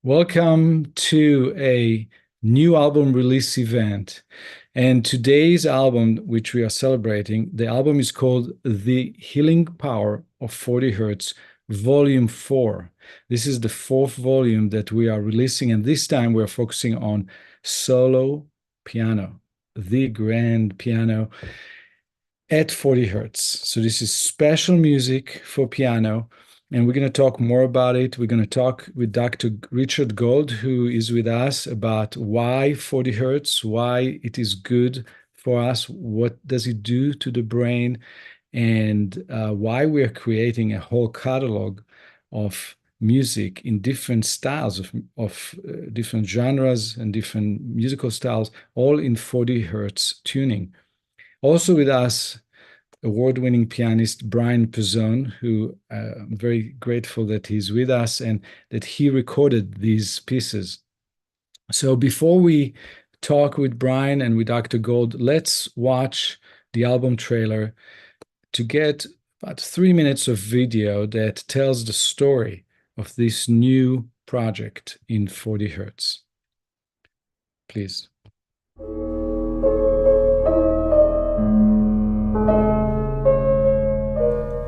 Welcome to a new album release event. And today's album, which we are celebrating, the album is called The Healing Power of 40 Hertz, Volume 4. This is the fourth volume that we are releasing, and this time we're focusing on solo piano, the grand piano at 40 Hertz. So this is special music for piano. And we're going to talk more about it. We're going to talk with Dr. Richard Gold, who is with us, about why 40 hertz, why it is good for us, what does it do to the brain, and why we are creating a whole catalog of music in different styles of different genres and different musical styles, all in 40 hertz tuning. Also with us, award-winning pianist Bryan Pezzone, who I'm very grateful that he's with us and that he recorded these pieces. So before we talk with Bryan and with Dr. Gold, let's watch the album trailer to get about 3 minutes of video that tells the story of this new project in 40 hertz. Please.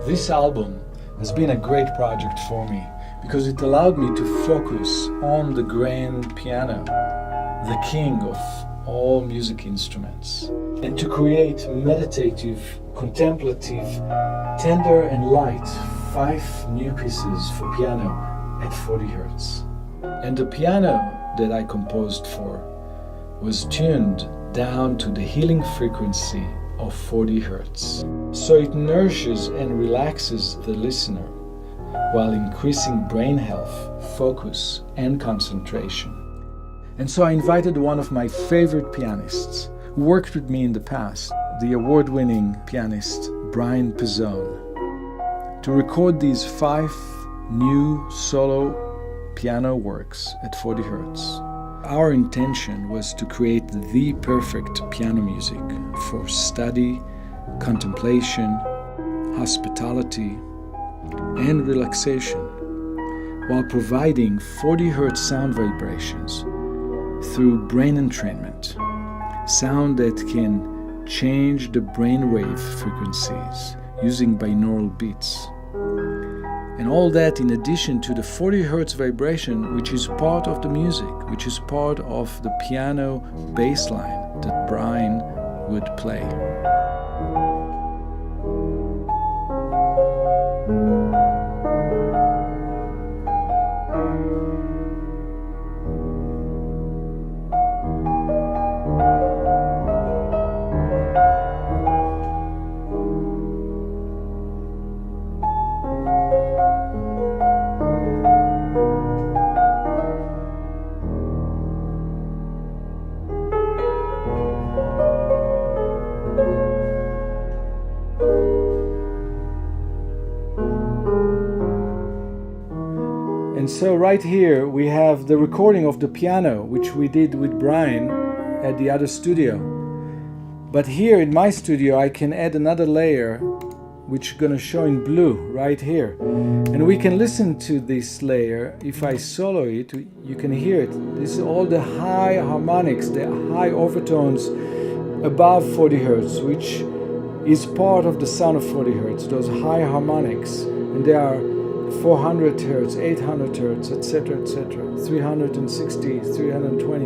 This album has been a great project for me because it allowed me to focus on the grand piano, the king of all music instruments, and to create meditative, contemplative, tender and light 5 new pieces for piano at 40 hertz. And the piano that I composed for was tuned down to the healing frequency of 40 hertz. So it nourishes and relaxes the listener while increasing brain health, focus, and concentration. And so I invited one of my favorite pianists who worked with me in the past, the award-winning pianist Bryan Pezzone, to record these 5 new solo piano works at 40 hertz. Our intention was to create the perfect piano music for study, contemplation, hospitality, and relaxation, while providing 40 hertz sound vibrations through brain entrainment, sound that can change the brainwave frequencies using binaural beats. And all that in addition to the 40 hertz vibration, which is part of the music, which is part of the piano bass line that Bryan would play. And so right here we have the recording of the piano, which we did with Bryan at the other studio. But here in my studio I can add another layer, which is going to show in blue right here. And we can listen to this layer. If I solo it, you can hear it. This is all the high harmonics, the high overtones above 40 hertz, which is part of the sound of 40 hertz, those high harmonics. And they are 400 hertz, 800 hertz, etc., 360, 320.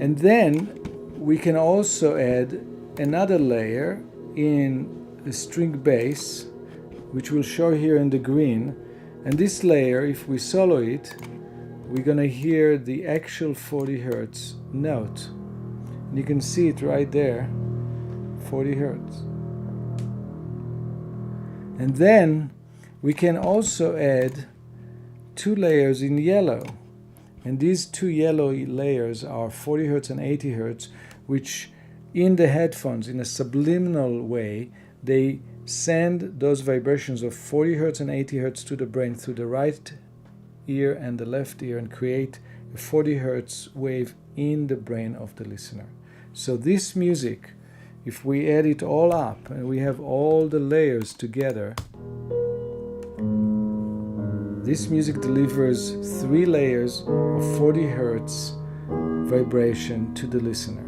And then we can also add another layer in a string bass, which we'll show here in the green. And this layer, if we solo it, we're going to hear the actual 40 hertz note. And you can see it right there, 40 hertz. And then we can also add 2 layers in yellow. And these 2 yellow layers are 40 hertz and 80 hertz, which in the headphones, in a subliminal way, they send those vibrations of 40 hertz and 80 hertz to the brain through the right ear and the left ear and create a 40 hertz wave in the brain of the listener. So this music, if we add it all up and we have all the layers together, This music delivers 3 layers of 40 hertz vibration to the listener.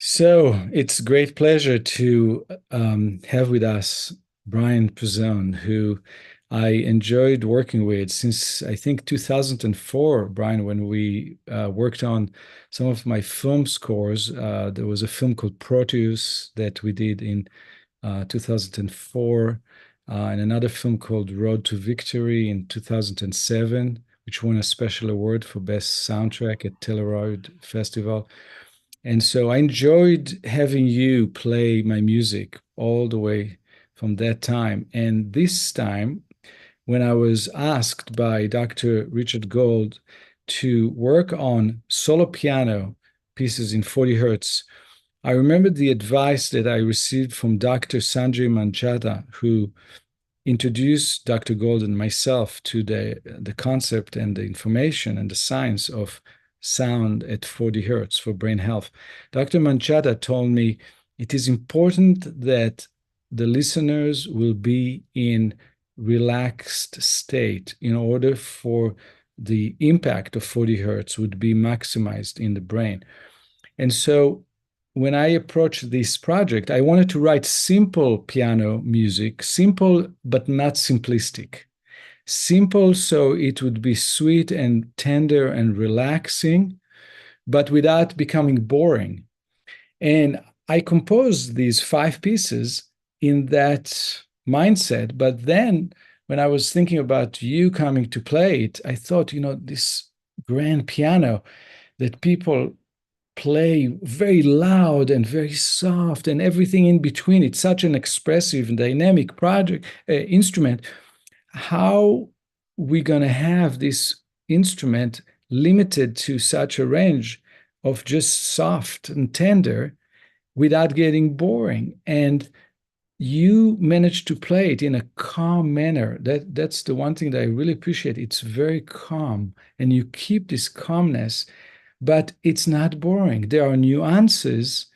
So it's a great pleasure to have with us Bryan Pezzone, who I enjoyed working with since I think 2004, Bryan, when we worked on some of my film scores. There was a film called Proteus that we did in 2004, and another film called Road to Victory in 2007, which won a special award for Best Soundtrack at Telluride Festival. And so I enjoyed having you play my music all the way from that time. And this time, when I was asked by Dr. Richard Gold to work on solo piano pieces in 40 hertz, I remembered the advice that I received from Dr. Sanjay Manchada, who introduced Dr. Gold and myself to the concept and the information and the science of sound at 40 hertz for brain health. Dr. Manchada told me it is important that the listeners will be in relaxed state in order for the impact of 40 hertz would be maximized in the brain. And so when I approached this project, I wanted to write simple piano music, simple but not simplistic. Simple so it would be sweet and tender and relaxing, but without becoming boring. And I composed these 5 pieces in that mindset. But then when I was thinking about you coming to play it, I thought, this grand piano that people play very loud and very soft and everything in between. It's such an expressive and dynamic instrument. How we going to have this instrument limited to such a range of just soft and tender without getting boring? And you managed to play it in a calm manner. That's the one thing that I really appreciate. It's very calm, and you keep this calmness, but it's not boring. There are nuances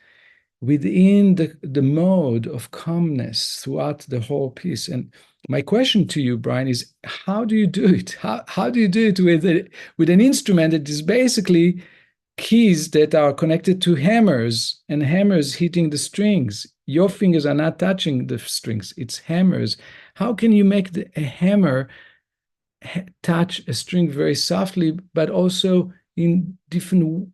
within the mode of calmness throughout the whole piece. And my question to you, Bryan, is how do you do it? How do you do it with an instrument that is basically keys that are connected to hammers and hammers hitting the strings? Your fingers are not touching the strings, it's hammers. How can you make a hammer touch a string very softly, but also in different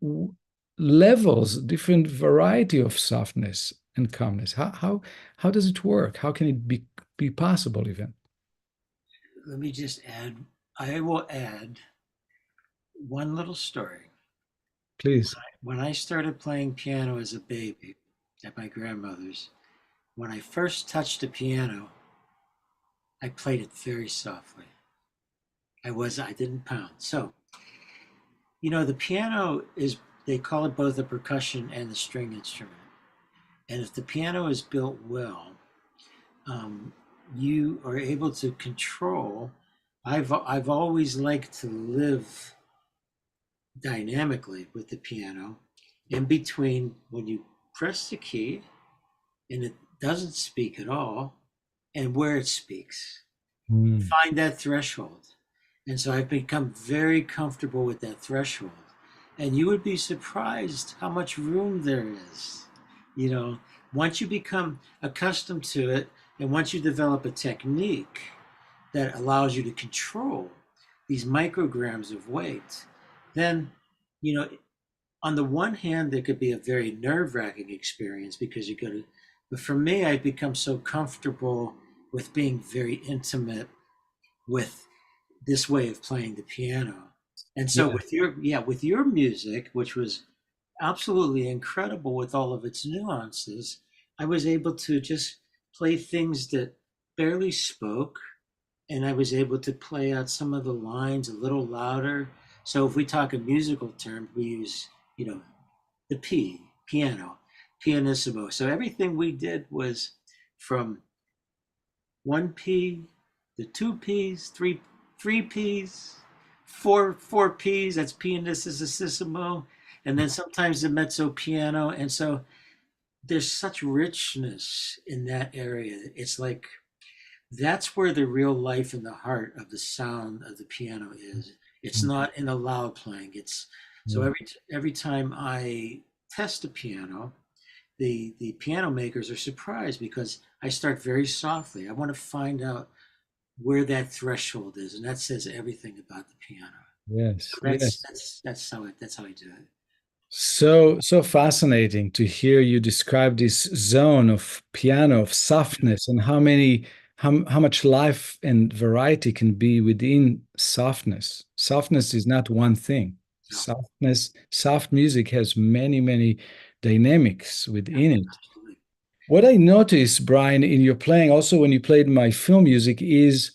levels, different variety of softness and calmness? How does it work? How can it be possible even? Let me just add, I will add one little story. Please. When I started playing piano as a baby at my grandmother's, when I first touched the piano, I played it very softly. I didn't pound. So, the piano is, they call it both a percussion and a string instrument. And if the piano is built well, you are able to control. I've always liked to live dynamically with the piano in between when you press the key and it doesn't speak at all and where it speaks. Mm. Find that threshold. And so I've become very comfortable with that threshold. And you would be surprised how much room there is. You know, once you become accustomed to it, and once you develop a technique that allows you to control these micrograms of weight, then, you know, on the one hand, there could be a very nerve wracking experience because you go to, but for me, I've become so comfortable with being very intimate with this way of playing the piano. And so Yeah. with your music, which was absolutely incredible with all of its nuances, I was able to just play things that barely spoke, and I was able to play out some of the lines a little louder. So if we talk in musical terms, we use, you know, the piano, pianissimo. So everything we did was from one P, the two Ps, three Ps, four Ps. That's pianissimo, and then sometimes the mezzo piano. And so there's such richness in that area. It's like that's where the real life and the heart of the sound of the piano is. It's not in the loud playing. It's so Yeah. every time I test a piano, the piano makers are surprised because I start very softly. I want to find out where that threshold is, and that says everything about the piano. So Yes. Yes. that's how I do it. So fascinating to hear you describe this zone of piano, of softness, and how much life and variety can be within softness. Softness is not one thing. No, Soft music has many dynamics yeah, within it. absolutely. What I noticed, Brian, in your playing, also when you played my film music, is,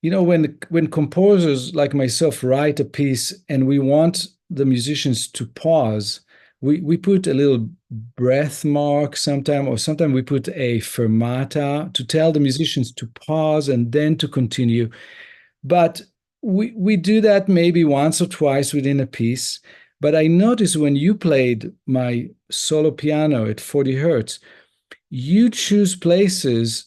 when composers like myself write a piece and we want the musicians to pause, we put a little breath mark sometime, or sometimes we put a fermata to tell the musicians to pause and then to continue. But we do that maybe once or twice within a piece. But I noticed when you played my solo piano at 40 hertz, you choose places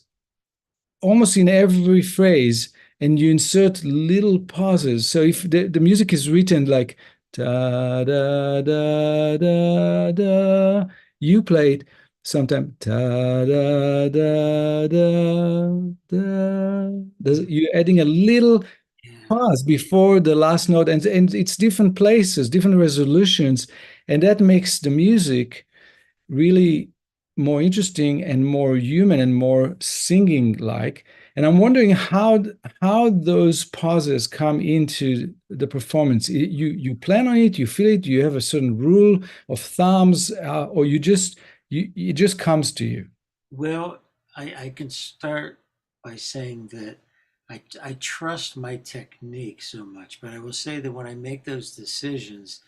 almost in every phrase and you insert little pauses. So if the music is written like da da da da da, you play it sometimes da da da da da. You're adding a little Yeah. pause before the last note, and it's different places, different resolutions, and that makes the music really more interesting and more human and more singing like. And I'm wondering how those pauses come into the performance. You plan on it, you feel it, you have a certain rule of thumbs, or it just comes to you. Well, I can start by saying that I trust my technique so much, but I will say that when I make those decisions,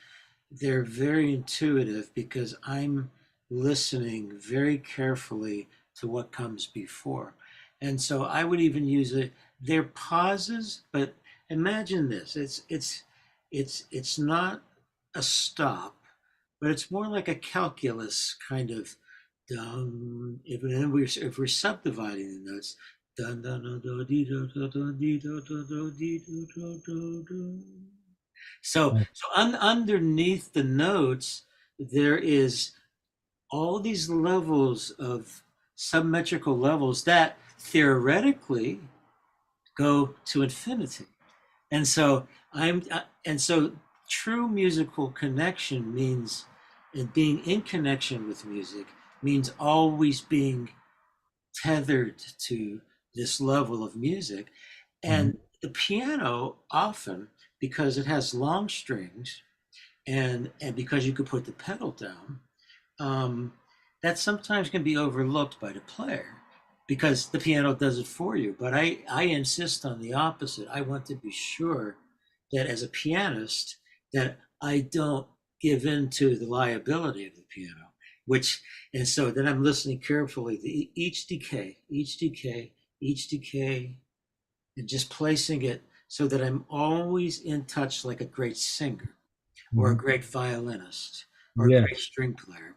they're very intuitive because I'm listening very carefully to what comes before. And so I would even use it. They're pauses, but imagine this. It's not a stop, but it's more like a calculus kind of dum. If we're subdividing the notes, dun dun dun dun dee dun dun dun dee dun dun dun dee dun dun dun dun. So underneath the notes, there is all these levels of submetrical levels that theoretically go to infinity. And so true musical connection means, and being in connection with music means always being tethered to this level of music. Mhm. And the piano often, because it has long strings, and because you could put the pedal down, um, that sometimes can be overlooked by the player because the piano does it for you. But I insist on the opposite. I want to be sure that as a pianist that I don't give in to the liability of the piano, which and so then I'm listening carefully to each decay, and just placing it so that I'm always in touch like a great singer or a Mhm. great violinist or a great Yes. string player.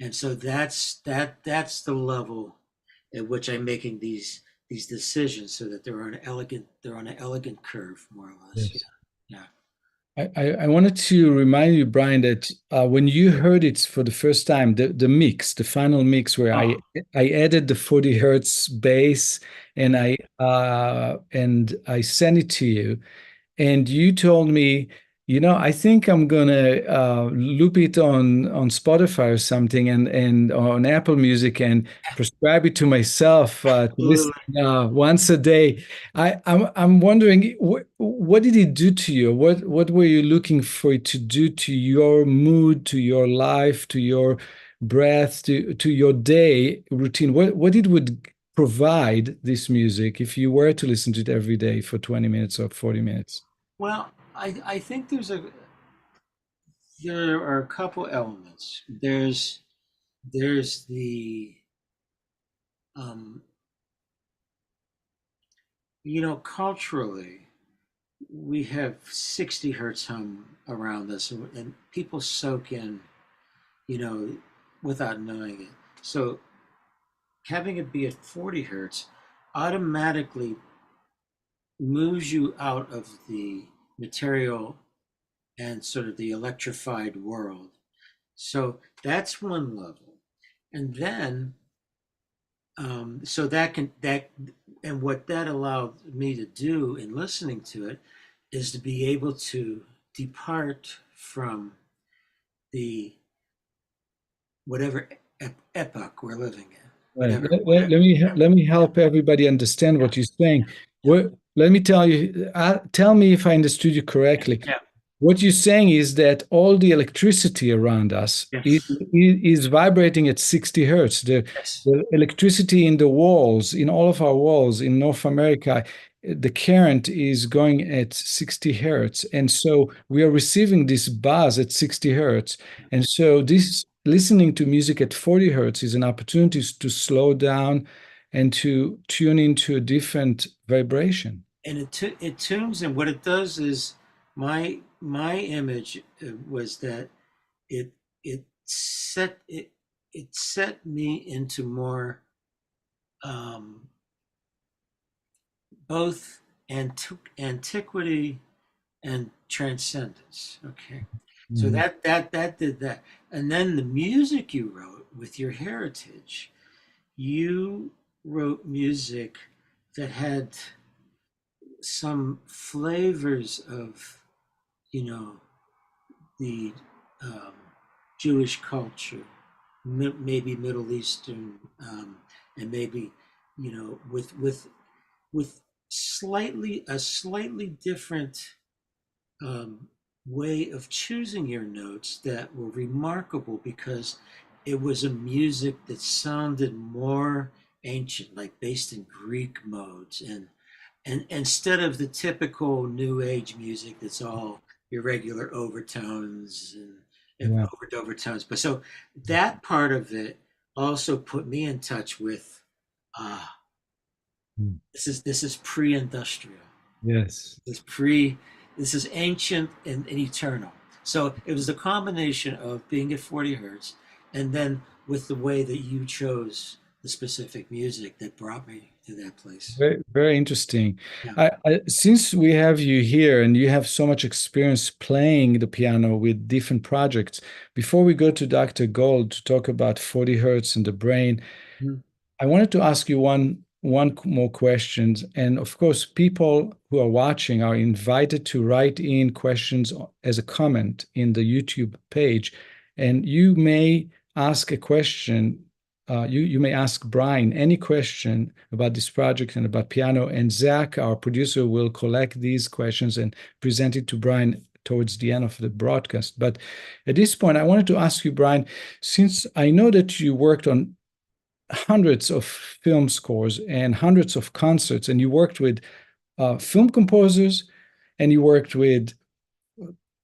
And so that's the level at which I'm making these decisions so that they're on an elegant curve, more or less. Yeah. Yes. Yeah. I wanted to remind you, Brian, that when you heard it for the first time, the mix, the final mix, where Oh, I added the 40 hertz bass and yeah. I sent it to you, and you told me, I think I'm gonna loop it on Spotify or something, and on Apple Music, and prescribe it to myself to listen Absolutely. once a day. I'm wondering, what did it do to you? What were you looking for it to do to your mood, to your life, to your breath, to your day routine? What it would provide, this music, if you were to listen to it every day for 20 minutes or 40 minutes? Well, I think there are a couple elements. There's the um, culturally, we have 60 hertz hum around us, and people soak in, you know, without knowing it. So having it be at 40 hertz automatically moves you out of the material and sort of the electrified world. So that's one level. And then, so and what that allowed me to do in listening to it is to be able to depart from the whatever epoch we're living in, Right. whatever, Let me whatever. let me help everybody understand Yeah, what you're saying. yeah, Let me tell you, tell me if I understood you correctly. yeah, What you're saying is that all the electricity around us yes, is vibrating at 60 hertz. yes, The electricity in the walls, in all of our walls in North America, the current is going at 60 hertz. And so we are receiving this buzz at 60 hertz. And so this listening to music at 40 hertz is an opportunity to slow down and to tune into a different vibration. and it tunes, and what it does is my image was that it it set me into more um, both antiquity and transcendence. Okay, so Mhm. that did that, and then the music you wrote with your heritage, you wrote music that had some flavors of you know the um, Jewish culture, maybe Middle Eastern, and maybe with slightly different um, way of choosing your notes that were remarkable because it was a music that sounded more ancient, like based in Greek modes, and instead of the typical new age music that's all irregular overtones and Yeah. overdub overtones. But so that part of it also put me in touch with ah, Mm. this is pre-industrial. Yes. This pre this is ancient and eternal. So it was the combination of being at 40 hertz and then with the way that you chose the specific music that brought me to that place. Very, very interesting. Yeah. Since we have you here and you have so much experience playing the piano with different projects, before we go to Dr. Gold to talk about 40 hertz and the brain, Mhm. I wanted to ask you one more question. And of course, people who are watching are invited to write in questions as a comment in the YouTube page. And you may ask a question. You may ask Brian any question about this project and about piano, and Zach, our producer, will collect these questions and present it to Brian towards the end of the broadcast. But at this point, I wanted to ask you, Brian, since I know that you worked on hundreds of film scores and hundreds of concerts, and you worked with film composers, and you worked with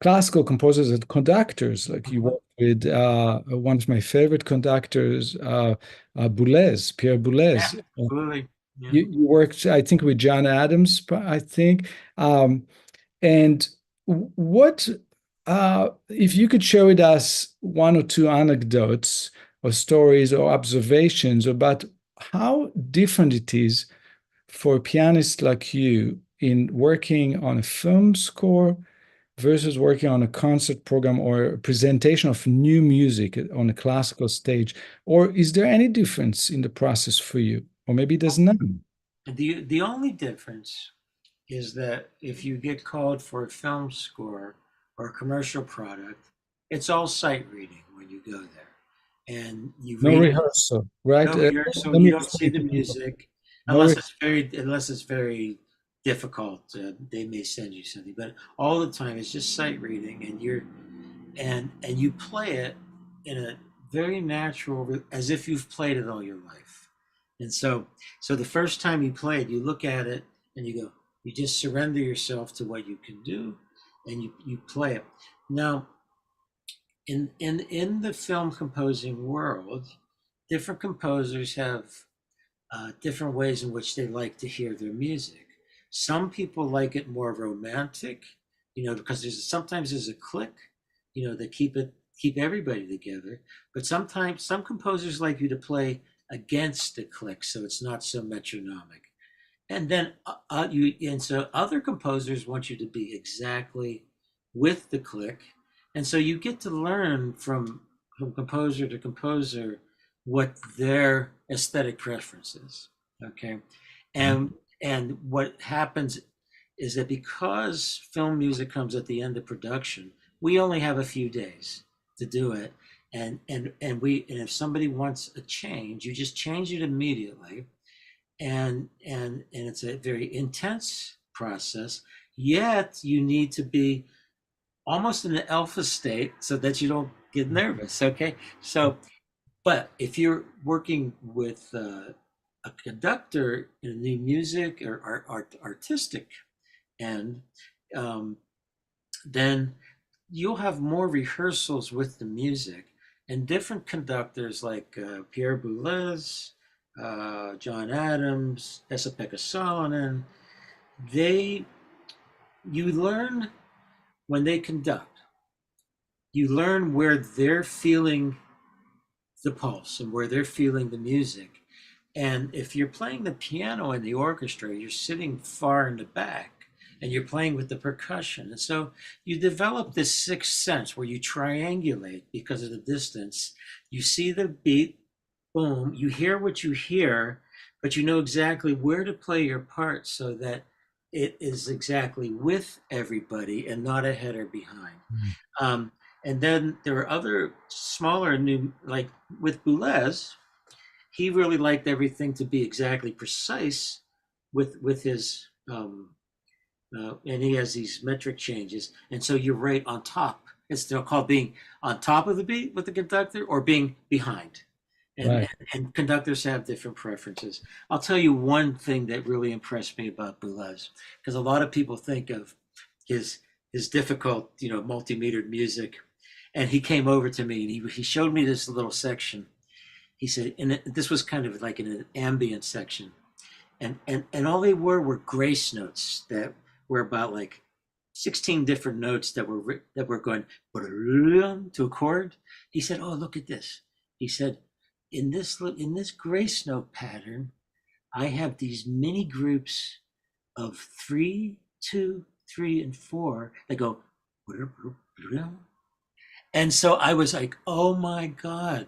classical composers and conductors. Like you Mhm. worked with one of my favorite conductors, Boulez, Pierre Yeah, Boulez. absolutely. Yeah. You worked, I think, with John Adams, I think. And what, if you could share with us one or two anecdotes or stories or observations about how different it is for a pianist like you in working on a film score versus working on a concert program or a presentation of new music on a classical stage? Or is there any difference in the process for you? Or maybe there's none. The only difference is that if you get called for a film score or a commercial product, it's all sight reading when you go there. And you No read rehearsal, right? no rehearsal, Let you me don't see explain the to people. music No unless it's very difficult. They may send you something, but all the time it's just sight reading, and you play it in a very natural, as if you've played it all your life. And so the first time you play it, you look at it and you go, you just surrender yourself to what you can do, and you play it. Now, in the film composing world, different composers have different ways in which they like to hear their music. Some people like it more romantic, because sometimes there's a click, that keep everybody together. But sometimes some composers like you to play against the click, so it's not so metronomic. And then so other composers want you to be exactly with the click, and so you get to learn from composer to composer what their aesthetic preference is. Okay, and what happens is that because film music comes at the end of production, we only have a few days to do it, and if somebody wants a change, you just change it immediately, and it's a very intense process. Yet you need to be almost in the alpha state so that you don't get nervous. Okay, so but if you're working with a conductor in new music or artistic end, um, then you'll have more rehearsals with the music, and different conductors like Pierre Boulez, John Adams, Esa-Pekka Salonen, they you learn when they conduct, you learn where they're feeling the pulse and where they're feeling the music. And if you're playing the piano in the orchestra, you're sitting far in the back and you're playing with the percussion. And so you develop this sixth sense where you triangulate because of the distance. You see the beat, boom, you hear what you hear, but you know exactly where to play your part so that it is exactly with everybody and not ahead or behind. Mm. Um, and then there are other smaller new, like with Boulez, he really liked everything to be exactly precise with his and he has these metric changes, and so you're right on top. It's still called being on top of the beat with the conductor or being behind. And, Right. and, and conductors have different preferences. I'll tell you one thing that really impressed me about Boulez, because a lot of people think of his his difficult, multi-metered music, and he came over to me and he showed me this little section. He said, and this was kind of like in an ambient section, and all they were grace notes that were about like 16 different notes that were going to a chord. He said, "Oh, look at this." He said, "In this grace note pattern, I have these mini groups of 3, 2, 3, and 4 that go." And so I was like, "Oh my God,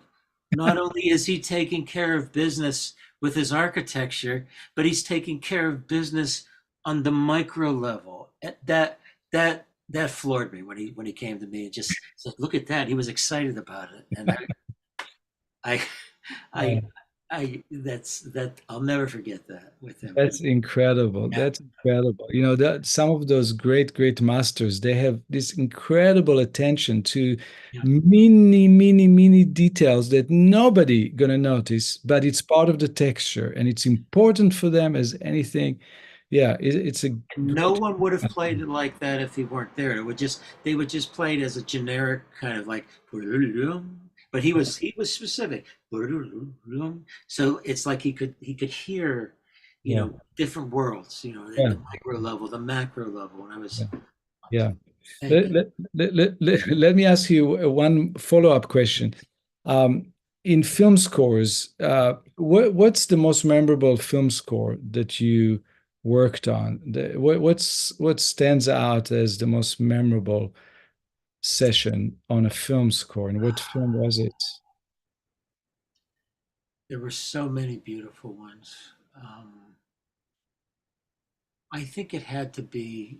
not only is he taking care of business with his architecture, but he's taking care of business on the micro level." That floored me when he came to me and just said, "Look at that." He was excited about it, and I I Yeah. that I'll never forget that with him. That's incredible. Yeah, That's incredible. That some of those great, great masters, they have this incredible attention to yeah. many, many, many details that nobody gonna notice, but it's part of the texture and it's important for them as anything. Yeah, it's a And no great. one would have played it like that if he weren't there. They would just play it as a generic kind of like, but he was specific. So it's like he could hear, Yeah, different worlds, yeah, the micro level, the macro level. And I yeah, was, yeah. thank Let, you. let me ask you one follow-up question. in film scores, what's the most memorable film score that you worked on? What stands out as the most memorable session on a film score, and what film was it? There were so many beautiful ones. I think it had to be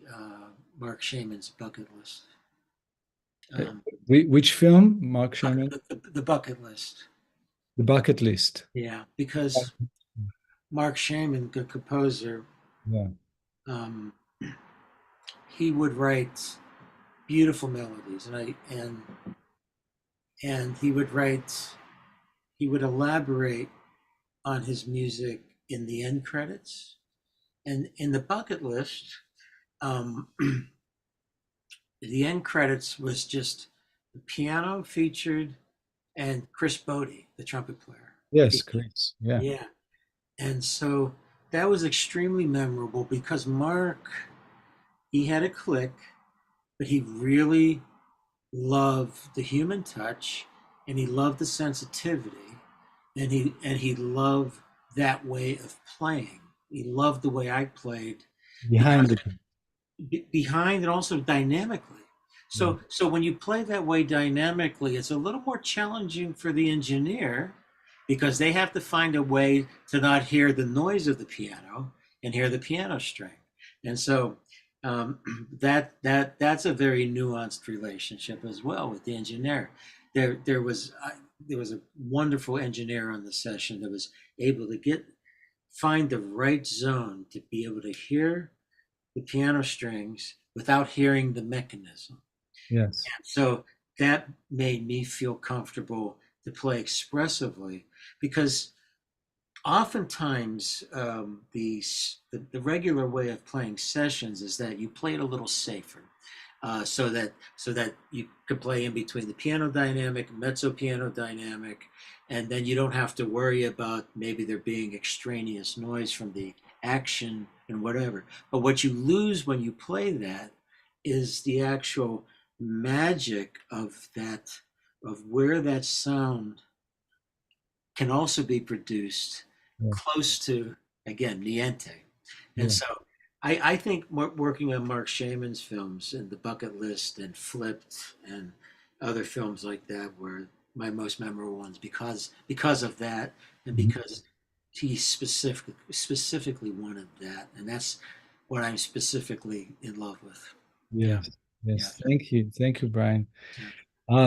Mark Shaman's Bucket List. Uh, Um, which film, Mark Sherman? the Bucket List. The Bucket List. Yeah, because Mark Shaman, the composer, Yeah. um, he would write beautiful melodies, and he would elaborate on his music in the end credits. And in the Bucket List, um, the end credits was just the piano featured and Chris Bodie, the trumpet player. Yes, Chris. Yeah. Yeah. And so that was extremely memorable because Mark, he had a click, but he really loved the human touch and he loved the sensitivity and he loved that way of playing. He loved the way I played Behind because the. behind and also dynamically. Yeah. So when you play that way dynamically, it's a little more challenging for the engineer because they have to find a way to not hear the noise of the piano and hear the piano string. And so um, that's a very nuanced relationship as well with the engineer. There was a wonderful engineer on the session that was able to find the right zone to be able to hear the piano strings without hearing the mechanism. Yes. So that made me feel comfortable to play expressively because oftentimes the regular way of playing sessions is that you play it a little safer. So that you can play in between the piano dynamic, mezzo piano dynamic, and then you don't have to worry about maybe there being extraneous noise from the action and whatever. But what you lose when you play that is the actual magic of where that sound can also be produced Yeah. close to, again, niente. And Yeah. so I think working on Mark Shaman's films and The Bucket List and Flipped and other films like that were my most memorable ones because of that and Mhm. because he specifically wanted that, and that's what I'm specifically in love with. Yeah, Yes. yeah, Yes. Thank you, Brian. yeah.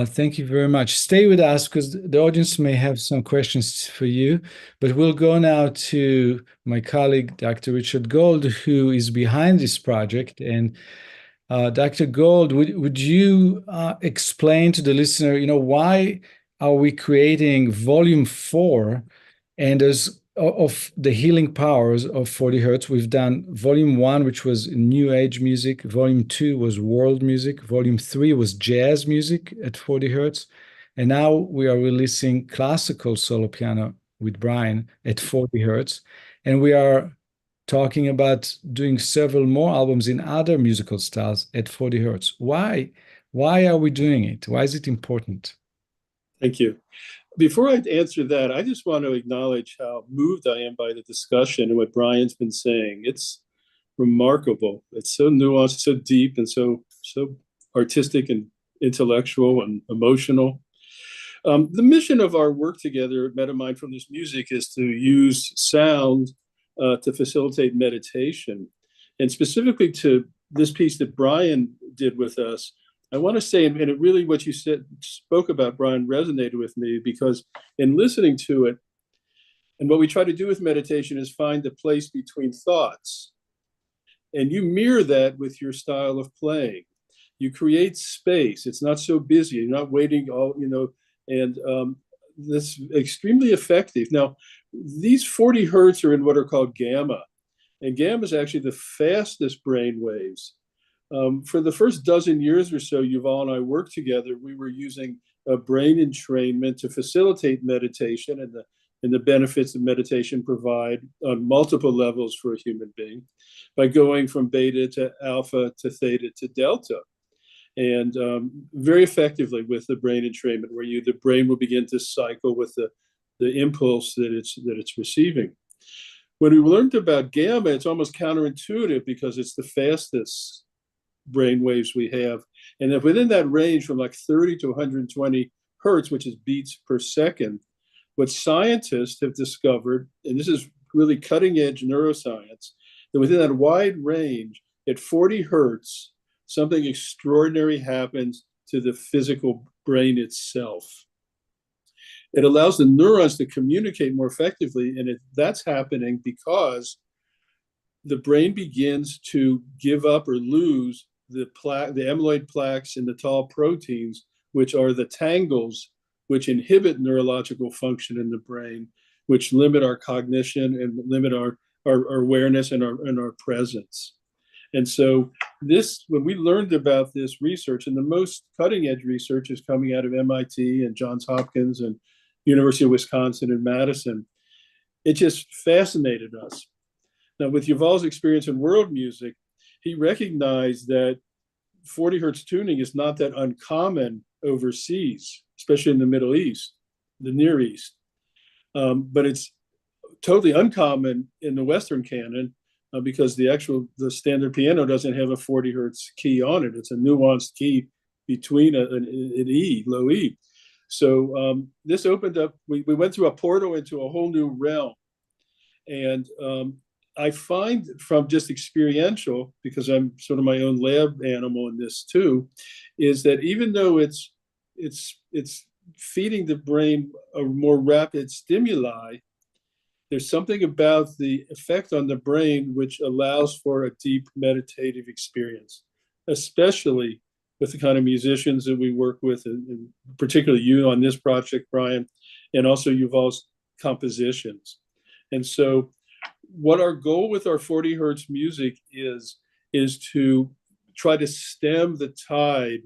Thank you very much. Stay with us because the audience may have some questions for you, but we'll go now to my colleague, Dr. Richard Gold, who is behind this project. And Dr. Gold, would you explain to the listener, why are we creating volume 4 and as of the healing powers of 40 hertz? We've done volume 1, which was new age music. Volume 2 was world music. Volume 3 was jazz music at 40 hertz. And now we are releasing classical solo piano with Brian at 40 hertz. And we are talking about doing several more albums in other musical styles at 40 hertz. Why are we doing it? Why is it important? Thank you. Before I answer that, I just want to acknowledge how moved I am by the discussion and what Brian's been saying. It's remarkable. It's so nuanced, so deep, and so artistic and intellectual and emotional. The mission of our work together at Metta Mindfulness Music is to use sound to facilitate meditation. And specifically to this piece that Brian did with us, I want to say, and it really what you spoke about, Brian, resonated with me because in listening to it, and what we try to do with meditation is find the place between thoughts. And you mirror that with your style of playing. You create space. It's not so busy. You're not waiting and that's extremely effective. Now, these 40 hertz are in what are called gamma. And gamma is actually the fastest brain waves. For the first dozen years or so, Yuval and I worked together. We were using a brain entrainment to facilitate meditation and the benefits that meditation provide on multiple levels for a human being by going from beta to alpha to theta to delta. and very effectively with the brain entrainment, where the brain will begin to cycle with the impulse that it's receiving. When we learned about gamma, it's almost counterintuitive because it's the fastest brain waves we have. And if within that range from like 30 to 120 hertz, which is beats per second, what scientists have discovered, and this is really cutting edge neuroscience, that within that wide range, at 40 hertz, something extraordinary happens to the physical brain itself. It allows the neurons to communicate more effectively, and that's happening because the brain begins to give up or lose the amyloid plaques and the tau proteins, which are the tangles which inhibit neurological function in the brain, which limit our cognition and limit our awareness and our presence. And so when we learned about this research, and the most cutting edge research is coming out of MIT and Johns Hopkins and University of Wisconsin and Madison, it just fascinated us. Now, with Yuval's experience in world music, he recognized that 40 hertz tuning is not that uncommon overseas, especially in the Middle East, the Near East. But it's totally uncommon in the Western canon because the standard piano doesn't have a 40 hertz key on it. It's a nuanced key between an E, low E. So this opened up, we went through a portal into a whole new realm. And I find from just experiential, because I'm sort of my own lab animal in this too, is that even though it's feeding the brain a more rapid stimuli, there's something about the effect on the brain which allows for a deep meditative experience, especially with the kind of musicians that we work with, and particularly you on this project, Bryan, and also Yuval's compositions. And so what our goal with our 40 hertz music is to try to stem the tide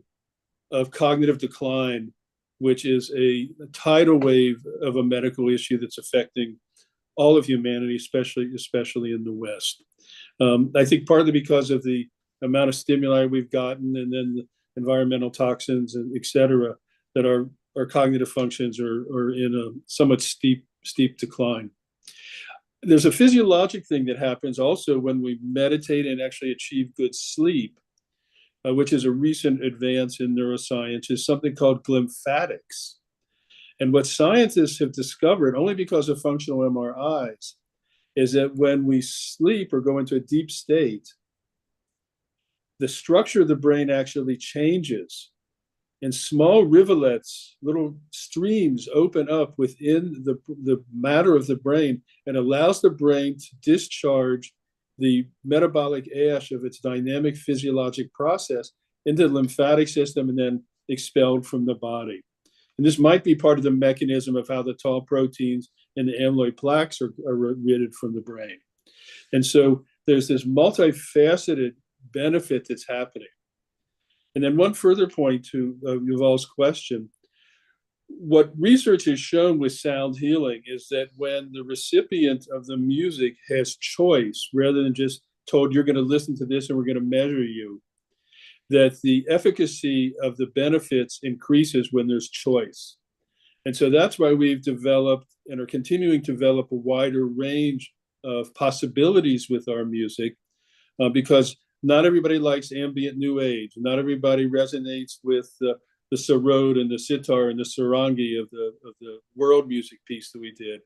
of cognitive decline, which is a tidal wave of a medical issue that's affecting all of humanity, especially in the West. I think partly because of the amount of stimuli we've gotten, and then the environmental toxins, and et cetera, that our cognitive functions are in a somewhat steep decline. There's a physiologic thing that happens also when we meditate and actually achieve good sleep, which is a recent advance in neuroscience, is something called glymphatics. And what scientists have discovered, only because of functional MRIs, is that when we sleep or go into a deep state, the structure of the brain actually changes. And small rivulets, little streams, open up within the matter of the brain and allows the brain to discharge the metabolic ash of its dynamic physiologic process into the lymphatic system and then expelled from the body. And this might be part of the mechanism of how the tau proteins and the amyloid plaques are emitted from the brain. And so there's this multifaceted benefit that's happening. And then one further point to Yuval's question, what research has shown with sound healing is that when the recipient of the music has choice, rather than just told you're going to listen to this and we're going to measure you, that the efficacy of the benefits increases when there's choice. And so that's why we've developed and are continuing to develop a wider range of possibilities with our music, because not everybody likes ambient new age. Not everybody resonates with the sarod and the sitar and the sarangi of the world music piece that we did.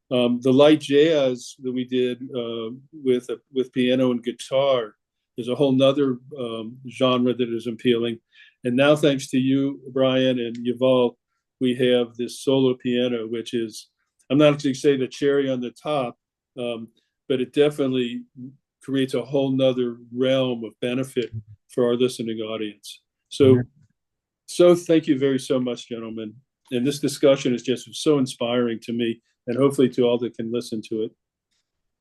The light jazz that we did with piano and guitar is a whole nother genre that is appealing. And now, thanks to you, Bryan and Yuval, we have this solo piano, which is, I'm not going to say the cherry on the top, but it definitely creates a whole nother realm of benefit for our listening audience. So thank you very so much, gentlemen. And this discussion is just so inspiring to me, and hopefully to all that can listen to it.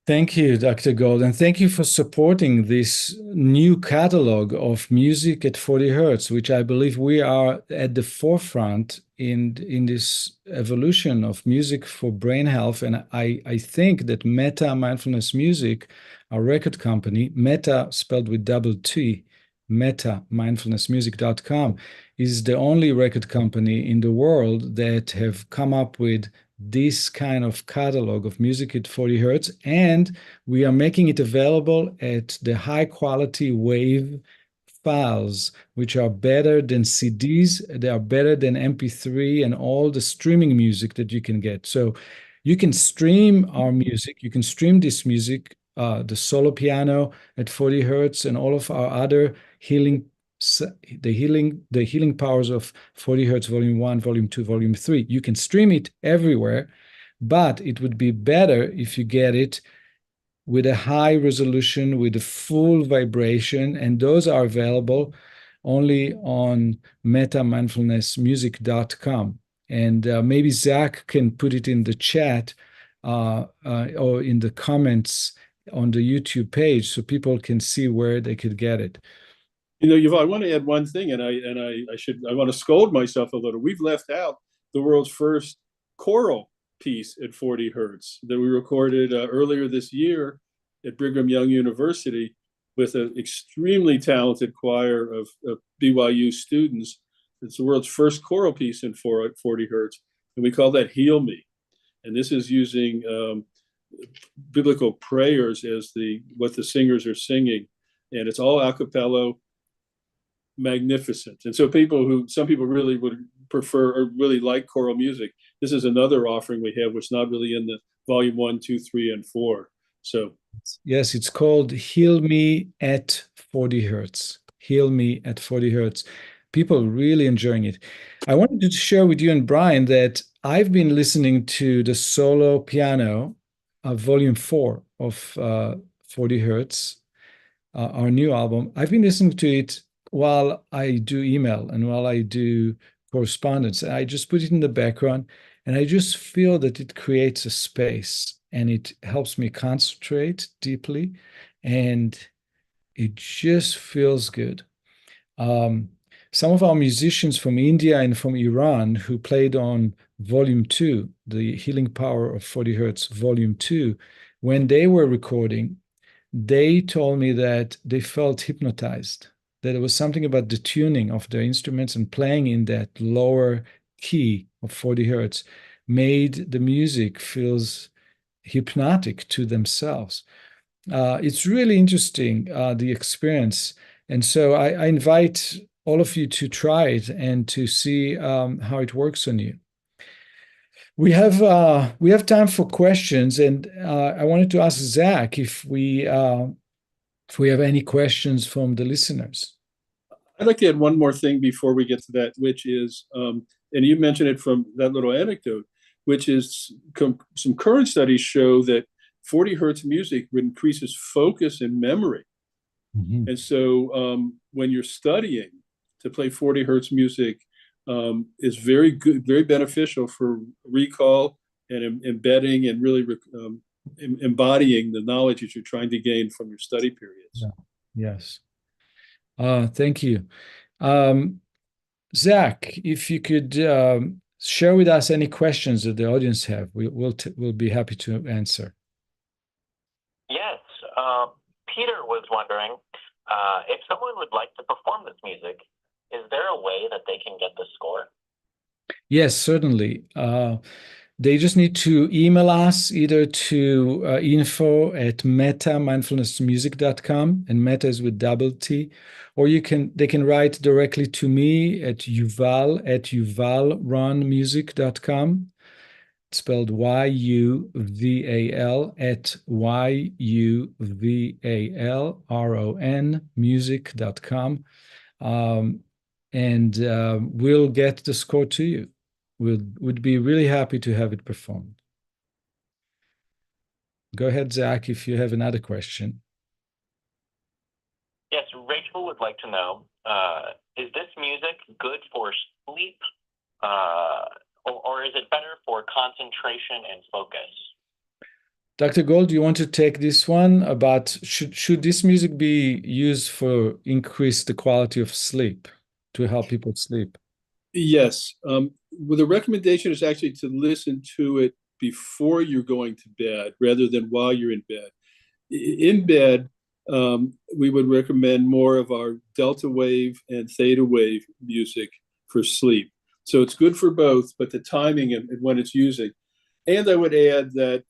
Thank you, Dr. Gold, and thank you for supporting this new catalog of music at 40 hertz, which I believe we are at the forefront in this evolution of music for brain health. And I think that Metta Mindfulness Music, our record company, Metta spelled with double T, Metta, mindfulnessmusic.com, is the only record company in the world that have come up with this kind of catalog of music at 40 hertz, and we are making it available at the high quality wave files, which are better than CDs. They are better than MP3 and all the streaming music that you can get. So you can stream our music. You can stream this music, the solo piano at 40 hertz, and all of our other healing, the healing powers of 40 hertz, volume 1, volume 2, volume 3. You can stream it everywhere, but it would be better if you get it with a high resolution, with a full vibration, and those are available only on metamindfulnessmusic.com. And maybe Zach can put it in the chat or in the comments on the YouTube page so people can see where they could get it. You know, Yuval, I want to add one thing, and I want to scold myself a little. We've left out the world's first choral piece at 40 hertz that we recorded earlier this year at Brigham Young University with an extremely talented choir of BYU students. It's the world's first choral piece in 40 hertz, and we call that Heal Me. And this is using biblical prayers as what the singers are singing, and it's all a cappella, magnificent. And so some people really would prefer or really like choral music. This is another offering we have, which is not really in the volume 1, 2, 3, and 4. So yes, it's called Heal Me at 40 hertz. Heal Me at 40 hertz. People are really enjoying it. I wanted to share with you and Bryan that I've been listening to the solo piano, volume 4 of 40 hertz, our new album. I've been listening to it while I do email and while I do correspondence. I just put it in the background, and I just feel that it creates a space, and it helps me concentrate deeply, and it just feels good. Some of our musicians from India and from Iran who played on volume 2, the Healing Power of 40 hertz, volume 2, when they were recording, they told me that they felt hypnotized, that there was something about the tuning of their instruments and playing in that lower key of 40 hertz made the music feels hypnotic to themselves. It's really interesting, the experience. And so I invite all of you to try it and to see how it works on you. We have time for questions, and I wanted to ask Zach if we have any questions from the listeners. I'd like to add one more thing before we get to that, which is, and you mentioned it from that little anecdote, which is some current studies show that 40 hertz music increases focus and memory. Mm-hmm. And so when you're studying, to play 40 hertz music is very good, very beneficial for recall and embedding and really embodying the knowledge that you're trying to gain from your study periods. Yeah. Yes. Thank you. Zach, if you could share with us any questions that the audience have, we'll be happy to answer. Yes. Peter was wondering if someone would like to perform this music, is there a way that they can get the score? Yes, certainly. They just need to email us either to info@metamindfulnessmusic.com, and Metta is with double T, or they can write directly to me at yuvalronmusic.com. It's spelled YUVAL at YUVALRON music.com. And we'll get the score to you. Would be really happy to have it performed. Go ahead, Zach, if you have another question. Yes, Rachel would like to know, is this music good for sleep, or is it better for concentration and focus? Dr. Gold, do you want to take this one about should this music be used for increase the quality of sleep, to help people sleep? Yes. Well, the recommendation is actually to listen to it before you're going to bed rather than while you're in bed. In bed, we would recommend more of our delta wave and theta wave music for sleep. So it's good for both, but the timing and when it's using. And I would add that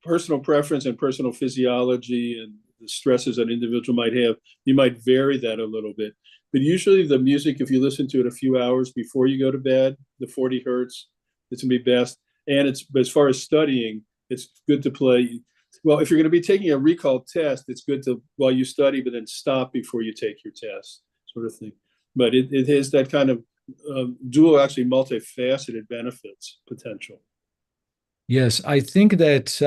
personal preference and personal physiology and the stresses an individual might have, you might vary that a little bit. But usually the music, if you listen to it a few hours before you go to bed, the 40 hertz, it's gonna be best. And it's, as far as studying, it's good to play. Well, if you're going to be taking a recall test, it's good to, while you study, but then stop before you take your test, sort of thing. But it has that kind of dual, actually multifaceted benefits potential. Yes, I think that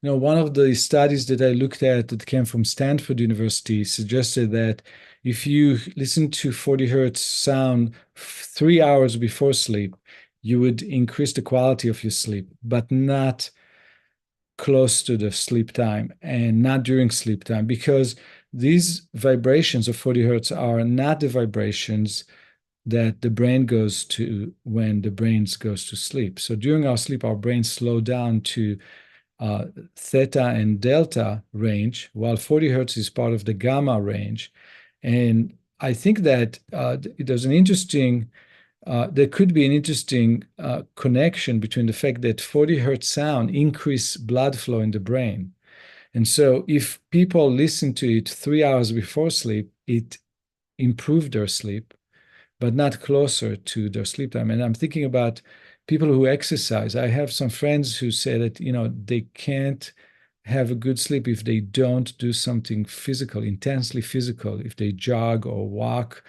one of the studies that I looked at that came from Stanford University suggested that if you listen to 40 hertz sound 3 hours before sleep, you would increase the quality of your sleep, but not close to the sleep time and not during sleep time, because these vibrations of 40 hertz are not the vibrations that the brain goes to when the brain goes to sleep. So during our sleep, our brains slow down to theta and delta range, while 40 hertz is part of the gamma range. And I think that there's an interesting there could be an interesting connection between the fact that 40 hertz sound increase blood flow in the brain. And so if people listen to it 3 hours before sleep, it improved their sleep, but not closer to their sleep time. And I'm thinking about people who exercise. I have some friends who say that, they can't have a good sleep if they don't do something physical, intensely physical, if they jog or walk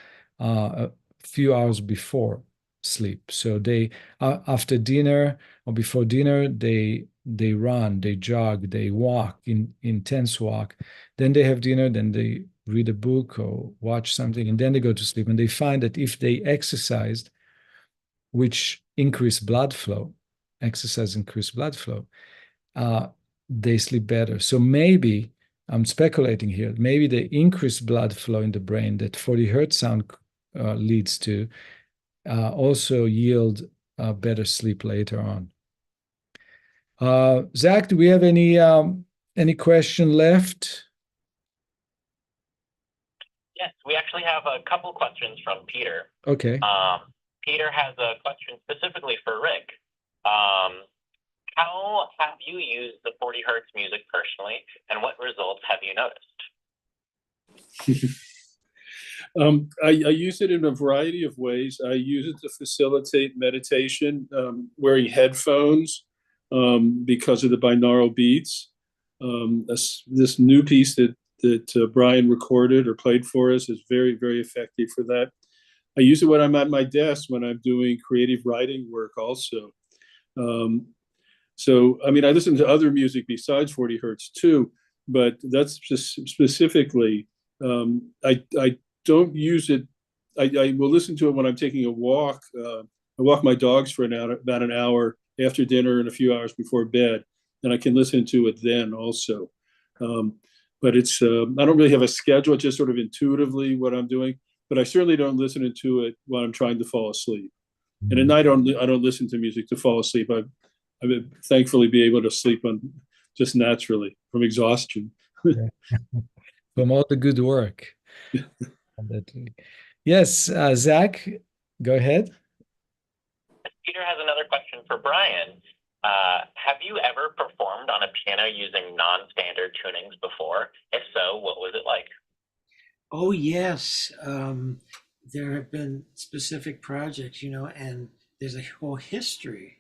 few hours before sleep. So they after dinner or before dinner, they run, they jog, they walk, intense walk. Then they have dinner, then they read a book or watch something, and then they go to sleep. And they find that if they exercised, which increase blood flow, exercise increase blood flow, they sleep better. So maybe, I'm speculating here, maybe the increased blood flow in the brain that 40 hertz sound leads to also yield better sleep later on. Zach, do we have any question left? Yes, we actually have a couple questions from Peter. Okay. Peter has a question specifically for Rick. How have you used the 40 hertz music personally, and what results have you noticed? I use it in a variety of ways. I use it to facilitate meditation, wearing headphones because of the binaural beats. This new piece that Bryan recorded or played for us is very, very effective for that. I use it when I'm at my desk, when I'm doing creative writing work also. So, I mean, I listen to other music besides 40 hertz too, but that's just specifically, I don't use it. I will listen to it when I'm taking a walk. I walk my dogs for about an hour after dinner and a few hours before bed, and I can listen to it then also. But it's I don't really have a schedule, it's just sort of intuitively what I'm doing. But I certainly don't listen to it when I'm trying to fall asleep. And at night, I don't listen to music to fall asleep. I would thankfully be able to sleep on just naturally from exhaustion. From all the good work. Yes, Zach, go ahead. Peter has another question for Bryan. Have you ever performed on a piano using non-standard tunings before? If so, what was it like? Oh, yes. There have been specific projects, and there's a whole history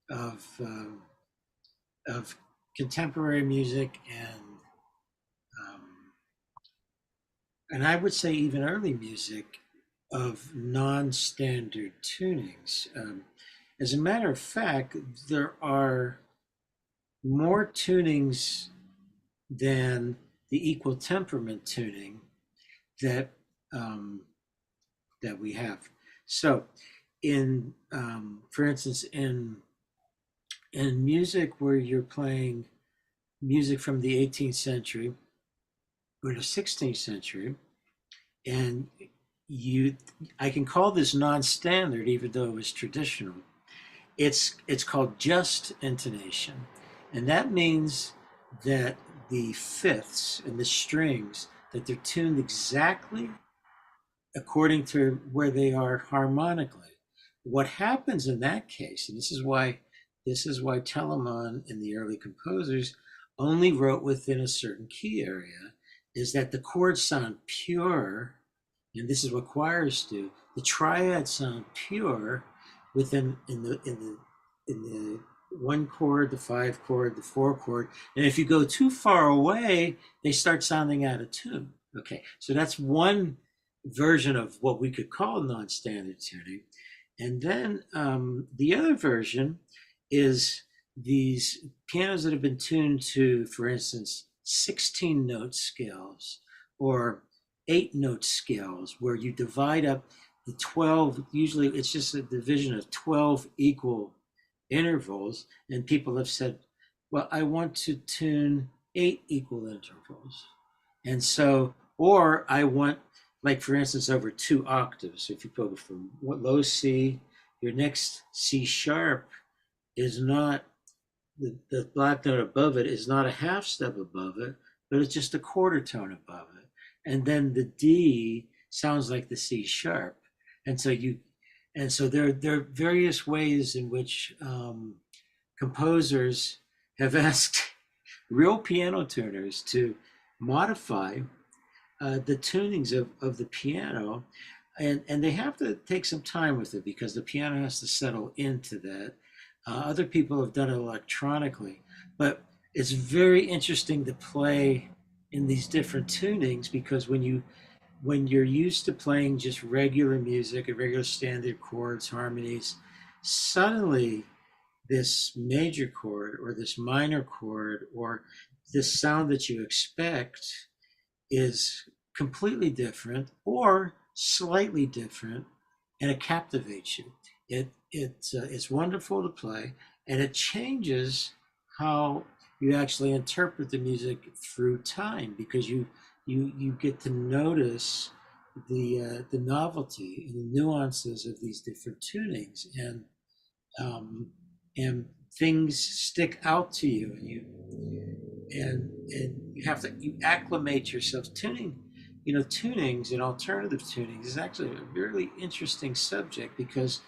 of contemporary music and I would say even early music of non-standard tunings. As a matter of fact, there are more tunings than the equal temperament tuning that we have. So, for instance, in music where you're playing music from the 18th century or the 16th century, and I can call this non-standard even though it was traditional. It's called just intonation, and that means that fifths and the strings, that they're tuned exactly according to where they are harmonically. What happens in that case, and this is why Telemann and the early composers only wrote within a certain key area, is that the chords sound pure, and this is what choirs do. The triads sound pure within in the one chord, the five chord, the four chord, and if you go too far away, they start sounding out of tune. Okay, so that's one version of what we could call non-standard tuning. And then the other version is these pianos that have been tuned to, for instance, 16 note scales or 8 note scales, where you divide up the 12, usually it's just a division of 12 equal intervals. And people have said, well, I want to tune 8 equal intervals. And so, or I want, like for instance, over 2 octaves. So if you go from low C, your next C sharp is not, the black note above it is not a half step above it, but it's just a quarter tone above it. And then the D sounds like the C sharp. And so there are various ways in which composers have asked real piano tuners to modify the tunings of the piano, and they have to take some time with it because the piano has to settle into that. Other people have done it electronically, but it's very interesting to play in these different tunings, because when you're used to playing just regular music and regular standard chords, harmonies, suddenly this major chord or this minor chord or this sound that you expect is completely different or slightly different, and it captivates you. It's wonderful to play, and it changes how you actually interpret the music through time, because you get to notice the novelty and the nuances of these different tunings, and things stick out to you, and you have to acclimate yourself. Tunings and alternative tunings is actually a really interesting subject, because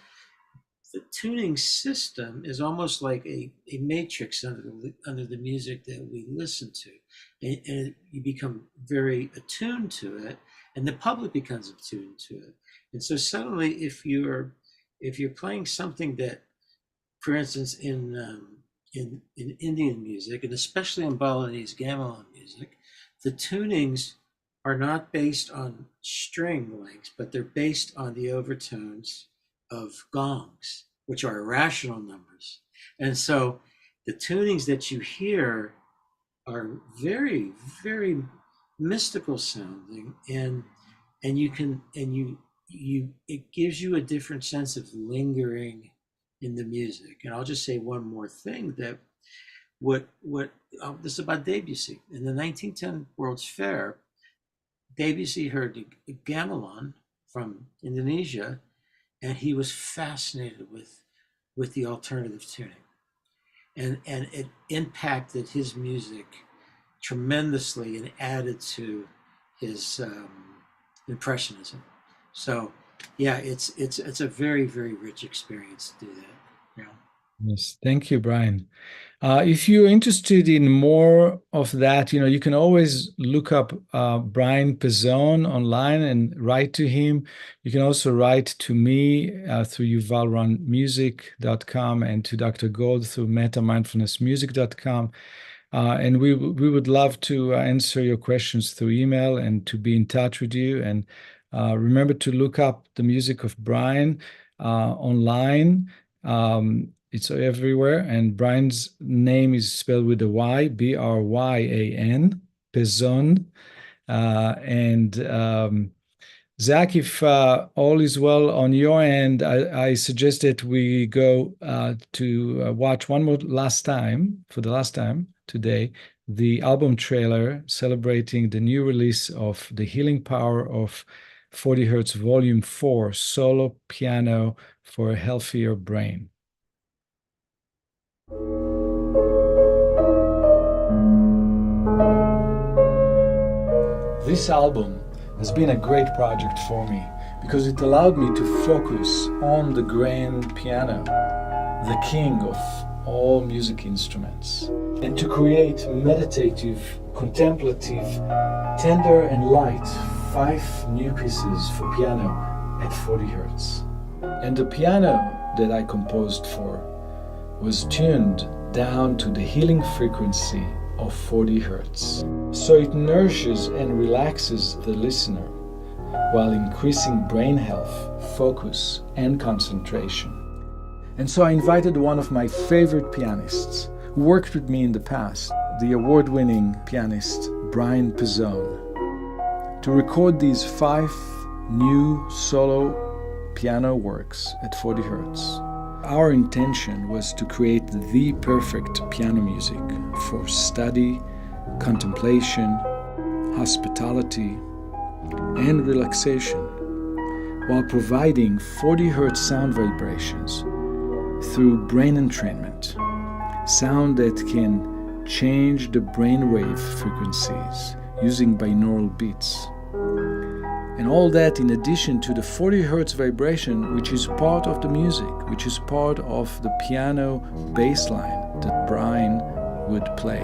the tuning system is almost like a matrix under the music that we listen to, and you become very attuned to it, and the public becomes attuned to it. And so suddenly, if you're playing something that, for instance, in Indian music, and especially in Balinese gamelan music, the tunings are not based on string lengths, but they're based on the overtones of gongs, which are irrational numbers. And so the tunings that you hear are very, very mystical sounding, and it gives you a different sense of lingering in the music. And I'll just say one more thing, that this is about Debussy. In the 1910 World's Fair, Debussy heard a gamelan from Indonesia, and he was fascinated with the alternative tuning, and it impacted his music tremendously and added to his impressionism. So yeah, it's a very, very rich experience to do that. Yes, thank you, Bryan. If you're interested in more of that, you can always look up Bryan Pezzone online and write to him. You can also write to me through yuvalronmusic.com and to Dr. Gold through mettamindfulnessmusic.com. And we would love to answer your questions through email and to be in touch with you. And remember to look up the music of Bryan online. It's everywhere, and Bryan's name is spelled with a Y, Bryan, Pezzone. Zach, if all is well on your end, I suggest that we go to watch for the last time today, the album trailer celebrating the new release of The Healing Power of 40 Hertz Volume 4, Solo Piano for a Healthier Brain. This album has been a great project for me because it allowed me to focus on the grand piano, the king of all music instruments, and to create meditative, contemplative, tender and light 5 new pieces for piano at 40 Hertz. And the piano that I composed for was tuned down to the healing frequency of 40 Hertz. So it nourishes and relaxes the listener while increasing brain health, focus, and concentration. And so I invited one of my favorite pianists who worked with me in the past, the award-winning pianist Bryan Pezzone, to record these 5 new solo piano works at 40 Hertz. Our intention was to create the perfect piano music for study, contemplation, hospitality, and relaxation, while providing 40 Hertz sound vibrations through brain entrainment, sound that can change the brainwave frequencies using binaural beats. And all that in addition to the 40 Hertz vibration, which is part of the music, which is part of the piano bass line that Bryan would play.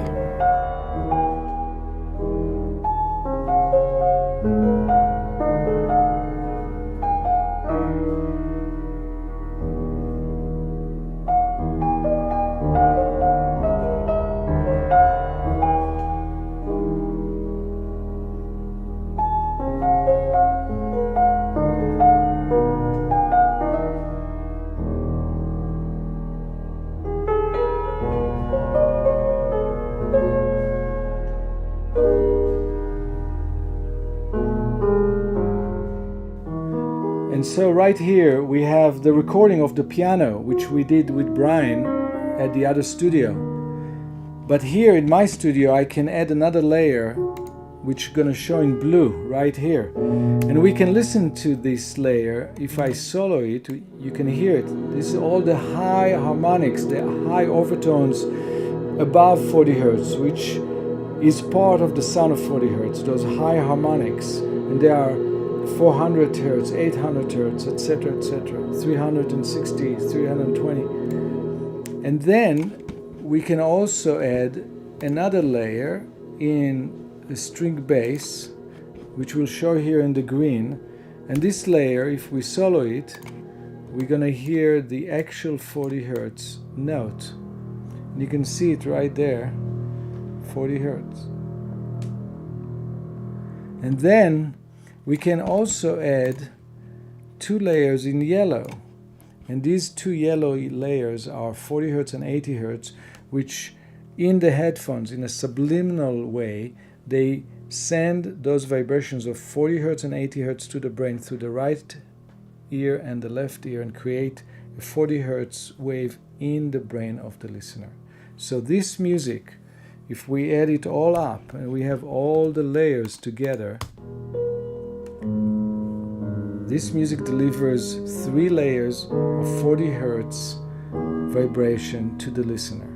And so right here we have the recording of the piano, which we did with Bryan at the other studio. But here in my studio I can add another layer, which is going to show in blue right here. And we can listen to this layer. If I solo it, you can hear it. This is all the high harmonics, the high overtones above 40 Hertz, which is part of the sound of 40 Hertz, those high harmonics. And they are 400 Hertz, 800 Hertz, etc., etc., 360, 320. And then we can also add another layer in a string bass, which we'll show here in the green. And this layer, if we solo it, we're going to hear the actual 40 Hertz note. And you can see it right there, 40 Hertz. And then we can also add 2 layers in yellow. And these 2 yellow layers are 40 Hertz and 80 Hertz, which in the headphones, in a subliminal way, they send those vibrations of 40 Hertz and 80 Hertz to the brain through the right ear and the left ear and create a 40 Hertz wave in the brain of the listener. So this music, if we add it all up and we have all the layers together, this music delivers 3 layers of 40 Hertz vibration to the listener.